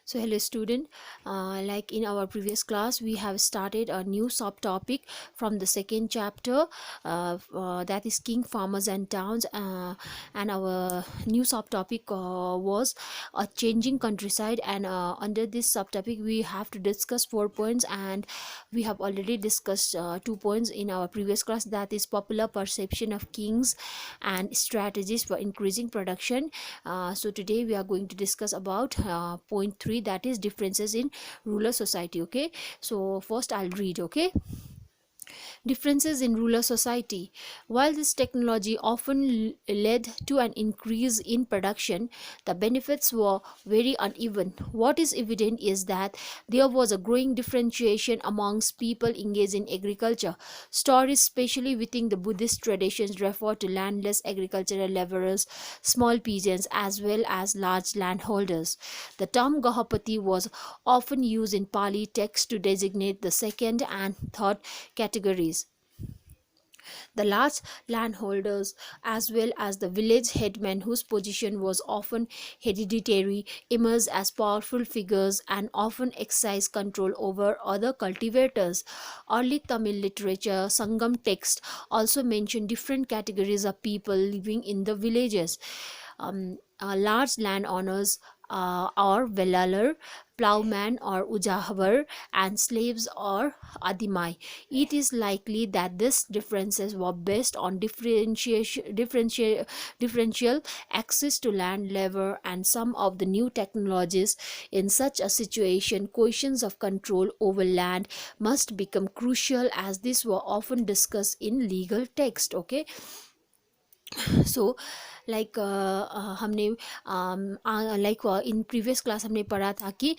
So hello student, like in our previous class we have started a new subtopic from the second chapter, that is king, farmers and towns, and our new subtopic was a changing countryside, and under this subtopic we have to discuss 4 points, and we have already discussed 2 points in our previous class, that is popular perception of kings and strategies for increasing production. So today we are going to discuss about point 3, that is differences in rural society. Okay, so first I'll read. Okay, differences in rural society. While this technology often led to an increase in production, the benefits were very uneven. What is evident is that there was a growing differentiation amongst people engaged in agriculture. Stories, especially within the Buddhist traditions, refer to landless agricultural laborers, small peasants, as well as large landholders. The term Gahapati was often used in Pali texts to designate the second and third categories. The large landholders, as well as the village headmen, whose position was often hereditary, emerged as powerful figures and often exercised control over other cultivators. Early Tamil literature, Sangam text, also mentioned different categories of people living in the villages. Large landowners or velalar, plowman or ujahvar, and slaves or adimai. It is likely that these differences were based on differential access to land, labor, and some of the new technologies. In such a situation, questions of control over land must become crucial, as these were often discussed in legal text. Okay, so हमने in previous class हमने पढ़ा था कि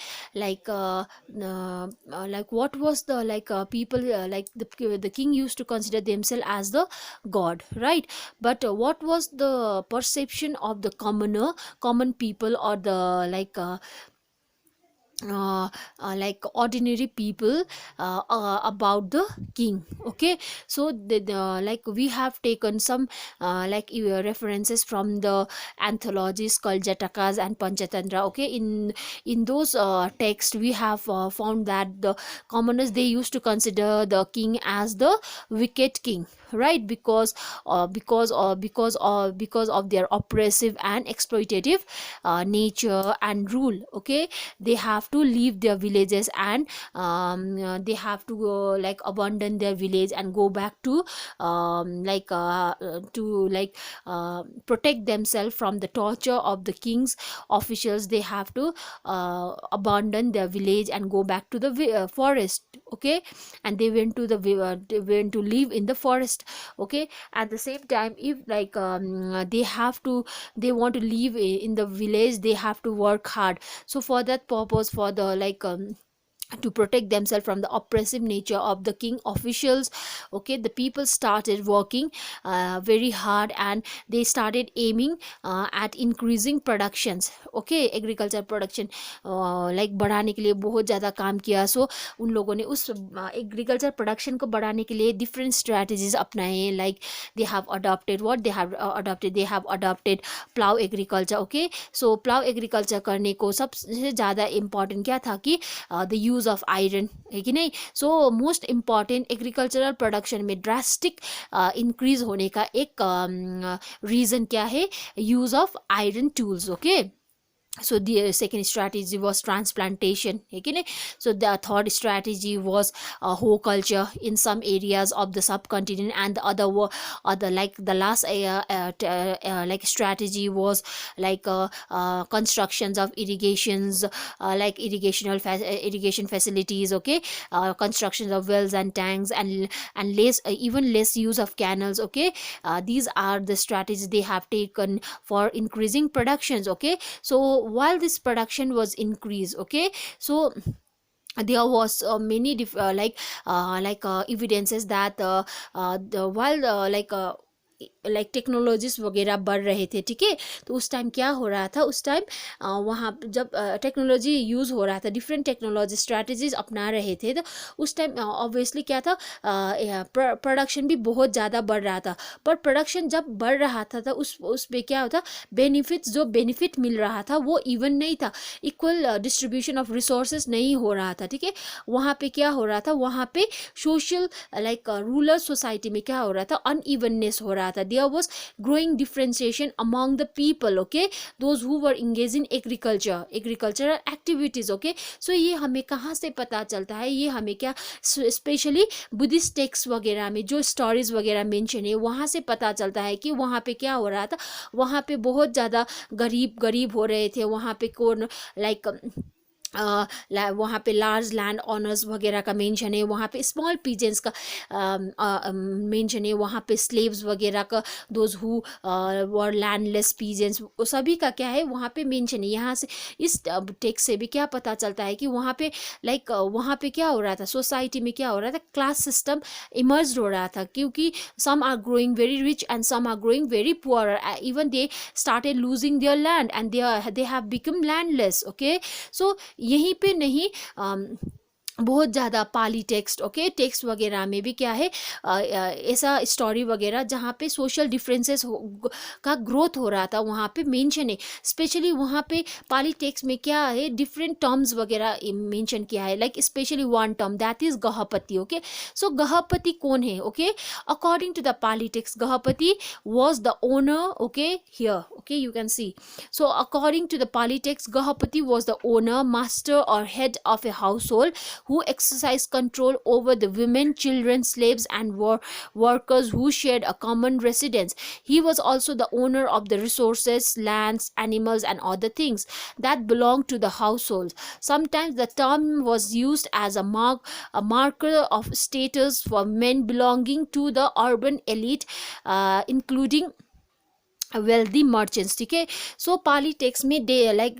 what was the people, the king used to consider themselves as the god, right? But what was the perception of the common people, or the ordinary people about the king? Okay, so we have taken some references from the anthologies called Jatakas and Panchatantra. Okay, in those texts we have found that the commoners, they used to consider the king as the wicked king, right? Because of their oppressive and exploitative nature and rule. Okay, they have to leave their villages, and they have to go, abandon their village and go back to protect themselves from the torture of the king's officials. They have to abandon their village and go back to the forest. Okay, and they went to live in the forest. Okay, at the same time, if they want to live in the village, they have to work hard. So for that purpose, for the to protect themselves from the oppressive nature of the king officials, okay, the people started working very hard, and they started aiming at increasing productions. Okay, agriculture production बढ़ाने के लिए बहुत ज़्यादा काम किया. सो उन लोगों ने उस एग्रीकल्चर प्रोडक्शन को बढ़ाने के लिए डिफरेंट स्ट्रैटेजीज अपनाए. They have adopted plow agriculture. Okay, so plow agriculture करने को सबसे ज़्यादा इम्पोर्टेंट क्या था कि द यूज ऑफ आयरन, है कि नहीं? So most important agricultural production में ड्रास्टिक इंक्रीज होने का एक रीज़न क्या है? Use of iron tools. Okay, so the second strategy was transplantation. Okay? So the third strategy was hoe culture in some areas of the subcontinent, and the other the last strategy was constructions of irrigations, irrigation facilities. Okay, constructions of wells and tanks, and less even less use of canals. Okay, these are the strategies they have taken for increasing productions. Okay, so while this production was increased, okay, so there was many evidences that the while like technologies वगैरह बढ़ रहे थे, ठीक है। तो उस time क्या हो रहा था, उस टाइम वहाँ जब टेक्नोलॉजी यूज़ हो रहा था, डिफरेंट टेक्नोलॉजी स्ट्रैटेजीज अपना रहे थे, तो उस टाइम ऑब्वियसली क्या था, प्रोडक्शन भी बहुत ज़्यादा बढ़ रहा था। पर प्रोडक्शन जब बढ़ रहा था तो उस पे क्या होता, बेनिफिट्स जो बेनिफिट मिल रहा था वो इवन नहीं था, इक्वल डिस्ट्रीब्यूशन ऑफ रिसोर्सेज नहीं हो रहा था, ठीक है। वहाँ पे क्या हो रहा था, वहाँ पे सोशल लाइक रूरल सोसाइटी में क्या हो रहा था, अनइवननेस हो रहा था। There was growing differentiation among the people, okay, those who were engage in agricultural activities, okay. So ये हमें कहाँ से पता चलता है, ये हमें क्या स्पेशली बुद्धिस्ट टेक्स्ट वगैरह में जो स्टोरीज वगैरह मेंशन है वहाँ से पता चलता है कि वहाँ पे क्या हो रहा था, वहाँ पे बहुत ज़्यादा गरीब गरीब हो रहे थे, वहाँ पे कौन लाइक वहाँ पे लार्ज लैंड ऑनर्स वगैरह का मेंशन है, वहाँ पे स्मॉल पीजेंट्स का मेंशन है, वहाँ पे स्लेव्स वगैरह का, those who were landless peasants, सभी का क्या है वहाँ पे मेंशन है। यहाँ से इस टेक्स्ट से भी क्या पता चलता है कि वहाँ पे लाइक वहाँ पे क्या हो रहा था, सोसाइटी में क्या हो रहा था, क्लास सिस्टम इमर्ज हो रहा था, क्योंकि some are growing very rich and some are growing very poor, even they started losing their land and they have become landless, okay. So यहीं पे नहीं बहुत ज़्यादा पाली टेक्स्ट, ओके, टेक्स्ट वगैरह में भी क्या है ऐसा स्टोरी वगैरह जहाँ पे सोशल डिफरेंसेस का ग्रोथ हो रहा था वहाँ पे मेंशन है। स्पेशली वहाँ पे पाली टेक्स्ट में क्या है, डिफरेंट टर्म्स वगैरह मेंशन किया है, like specially one term that is gahapati, okay. So gahapati कौन है, okay, according to the Pali text gahapati was the owner, okay, here, okay, you can see. So according to the Pali text, Gahapati was the owner, master or head of a household who exercised control over the women, children, slaves and workers who shared a common residence. He was also the owner of the resources, lands, animals and other things that belonged to the household. Sometimes the term was used as a marker of status for men belonging to the urban elite, including wealthy merchants, ठीक है। So Pali text में they like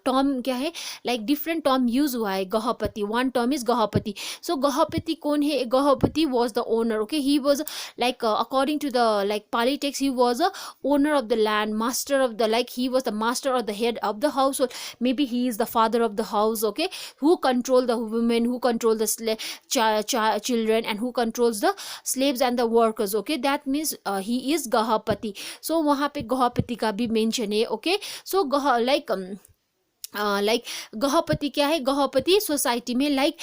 term क्या है, like different term use हुआ है। Gahapati, one term is gahapati. So gahapati कौन है, gahapati was the owner, okay, he was like according to the like Pali text he was a owner of the land, master of the like he was the master of the head of the household, maybe he is the father of the house, okay, who control the women, who control the children and who controls the slaves and the workers, okay, that means he is gahapati. So वहाँ पे गहपति का भी mention है, okay. So like gahapati क्या है, gahapati society में like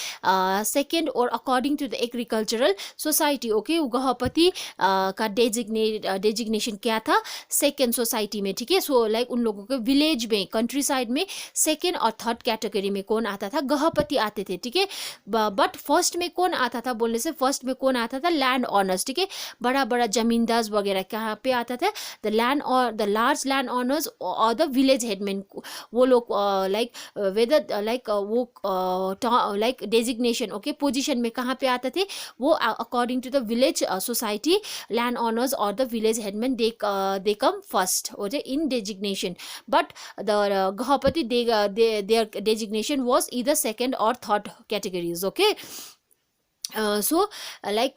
second और according to the agricultural society, okay, gahapati का डेजिग्नेशन क्या था, सेकेंड सोसाइटी में, ठीक है। सो लाइक उन लोगों के विलेज में, कंट्री साइड में सेकेंड और थर्ड कैटेगरी में कौन आता था, गहपति आते थे, ठीक है। बट फर्स्ट में कौन आता था बोलने से, फर्स्ट में कौन आता था, लैंड ऑनर्स, ठीक है, बड़ा बड़ा जमींदार वगैरह कहाँ पे आता था, द लैंड और द लार्ज लैंड ऑनर्स और द विलेज हेडमैन, वो लोग लाइक वेदर लाइक वो लाइक डेजिग्नेशन, ओके, पोजीशन में कहाँ पे आते थे, वो according to the village society land owners और the village headman they come first, okay, in designation, but the gahapati their designation was either second or third categories, okay. So like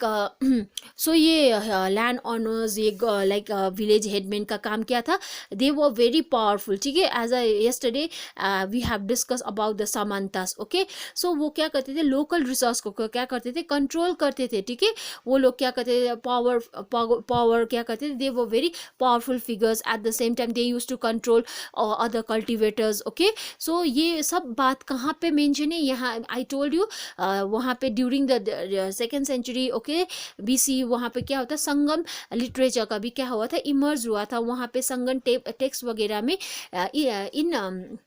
so ये land owners, ये like village headman का काम क्या था, दे were very powerful, ठीक है। As yesterday we have discuss about the samantas, okay. So वो क्या करते थे, लोकल रिसोर्स को क्या करते थे, कंट्रोल करते थे, ठीक है। वो लोग क्या करते थे, पावर क्या करते थे, they were very powerful figures, at the same time they used to control other cultivators, okay. So ये सब बात कहाँ पे मेंशन है, यहाँ आई टोल्ड यू वहाँ पे during the second century, okay, BC, वहाँ पे क्या होता है, संगम लिटरेचर का भी क्या हुआ था, इमर्ज हुआ था, वहाँ पे संगम टेक्स्ट वगैरह में इन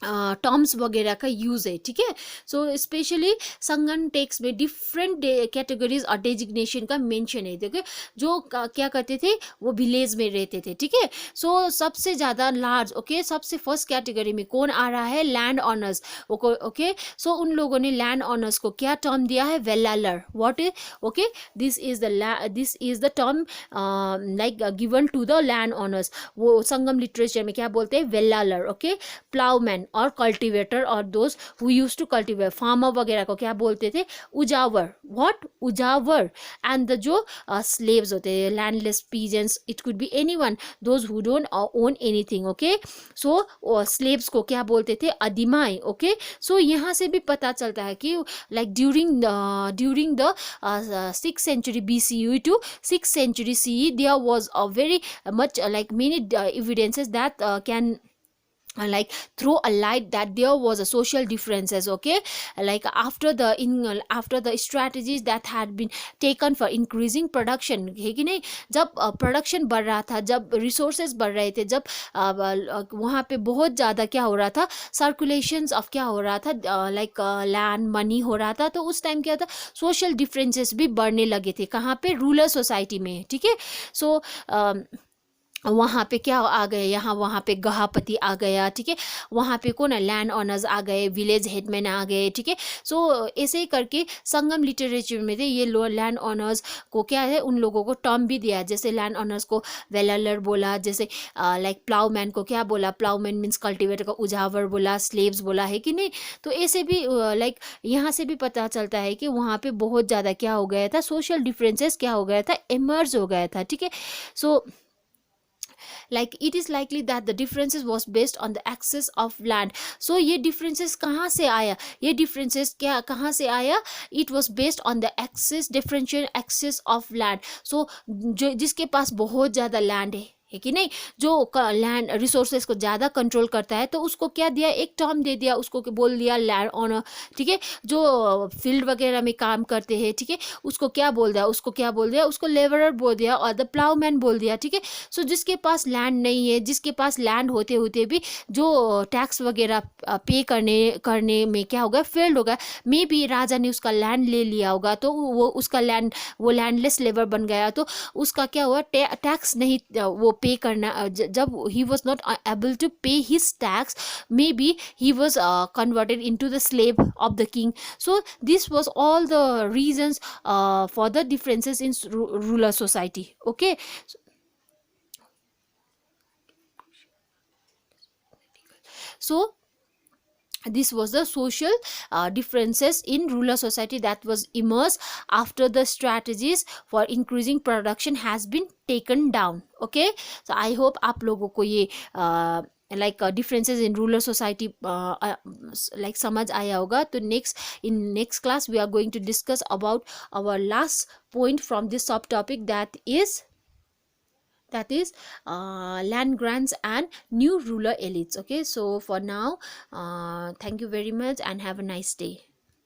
टर्म्स वगैरह का यूज है, ठीक है। सो स्पेशली संगन टेक्स्ट में डिफरेंट कैटेगरीज और डेजिग्नेशन का मेंशन है, देखिए, जो क्या करते थे, वो विलेज में रहते थे, ठीक है। सो सबसे ज़्यादा लार्ज, ओके, सबसे फर्स्ट कैटेगरी में कौन आ रहा है, लैंड ऑनर्स, ओके। सो उन लोगों ने लैंड ऑनर्स को क्या टर्म दिया है, vellalar, what is, okay, this is the term like given to the land owners, वो संगम लिटरेचर में क्या बोलते हैं, वेलालर, ओके, प्लाउमैन, मैन और कल्टिवेटर और those who used to cultivate, farmer वगैरह को क्या बोलते थे, uzhavar, what, uzhavar. And the जो स्लेव्स होते हैं, landless peasants, it could be anyone, those who don't own anything, okay. So slaves को क्या बोलते थे, अदिमाई, ओके। सो यहाँ से भी पता चलता है कि like during the 6th century BCE to 6th century CE, there was a very much like many evidences that can like throw a light that there was a social differences, okay, like after the strategies that had been taken for increasing production, है कि नहीं, जब production बढ़ रहा था, जब resources बढ़ रहे थे, जब वहाँ पे बहुत ज़्यादा क्या हो रहा था, सर्कुलेशंस ऑफ क्या हो रहा था, लाइक लैंड मनी हो रहा था, तो उस टाइम क्या था, सोशल डिफरेंसेस भी बढ़ने लगे थे, कहाँ पे, रूरल सोसाइटी में, ठीक है। सो वहाँ पे क्या आ गए, यहाँ वहाँ पे गहापति आ गया, ठीक है, वहाँ पे कौन है, लैंड ऑनर्स आ गए, विलेज हेडमैन आ गए, ठीक है। सो ऐसे ही करके संगम लिटरेचर में थे ये लैंड ऑनर्स को क्या है, उन लोगों को टर्म भी दिया, जैसे लैंड ऑनर्स को वेलर बोला, जैसे लाइक प्लाउमैन को क्या बोला, प्लाउमैन मीन्स कल्टिवेटर को उजावर बोला, स्लेव्स बोला, है कि नहीं। तो ऐसे भी लाइक यहाँ से भी पता चलता है कि वहाँ पे बहुत ज़्यादा क्या हो गया था, सोशल डिफरेंसेस क्या हो गया था, इमर्ज हो गया था, ठीक है। सो like it is likely that the differences was based on the access of land. So ये differences कहाँ से आया, ये differences क्या कहाँ से आया, it was based on the access, differential access of land. So जो जिसके पास बहुत ज़्यादा land है कि नहीं, जो लैंड रिसोर्सेज को ज़्यादा कंट्रोल करता है, तो उसको क्या दिया, एक टर्म दे दिया, उसको बोल दिया लैंड ऑनर, ठीक है। जो फील्ड वगैरह में काम करते हैं, ठीक है, उसको क्या बोल दिया, उसको क्या बोल दिया, उसको लेबरर बोल दिया और द प्लाउमैन बोल दिया, ठीक है। सो जिसके पास लैंड नहीं है, जिसके पास लैंड होते होते भी जो टैक्स वगैरह पे करने में क्या होगा, फेल्ड होगा, मे बी राजा ने उसका लैंड ले लिया होगा, तो वो उसका लैंड, वो लैंडलेस लेबर बन गया, तो उसका क्या हुआ, टैक्स नहीं वो पे करना, जब he was not able to pay his tax, maybe he was converted into the slave of the king. So this was all the reasons for the differences in ruler society. Okay. So this was the social differences in rural society that was emerged after the strategies for increasing production has been taken down. Okay, so I hope आप लोगों को ये like differences in rural society like समझ आया होगा. तो in next class we are going to discuss about our last point from this subtopic, that is land grants and new ruler elites. Okay, so for now, thank you very much and have a nice day.